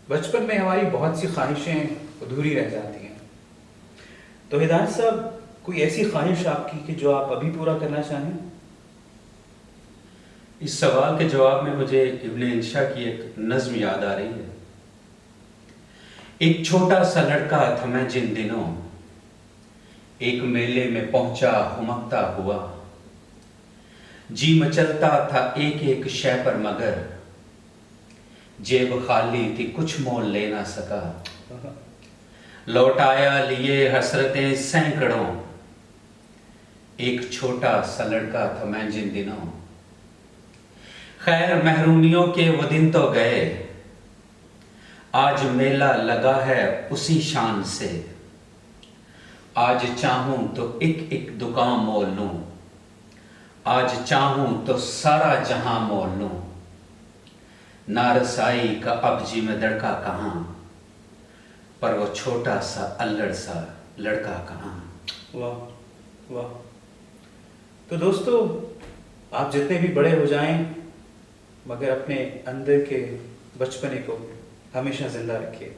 बचपन में हमारी बहुत सी ख्वाहिशें अधूरी रह जाती हैं। तो हिदायत साहब, कोई ऐसी ख्वाहिश आपकी कि जो आप अभी पूरा करना चाहें? इस सवाल के जवाब में मुझे इब्ने इंशा की एक नज्म याद आ रही है। एक छोटा सा लड़का था मैं जिन दिनों, एक मेले में पहुंचा हुमकता हुआ। जी मचलता था एक एक शय पर मगर जेब खाली थी कुछ मोल ले ना सका। लौट आया लिए हसरतें सैकड़ों, एक छोटा सा लड़का था मैं जिन दिनों। खैर महरूमियों के वो दिन तो गए, आज मेला लगा है उसी शान से। आज चाहूं तो एक एक दुकान मोल लूं, आज चाहूं तो सारा जहां मोल लूं। नारसाई का अब जी में दड़का कहां, पर वो छोटा सा अल्लड़ सा लड़का कहां। वाह वाह। तो दोस्तों, आप जितने भी बड़े हो जाएं, मगर अपने अंदर के बचपने को हमेशा जिंदा रखिए।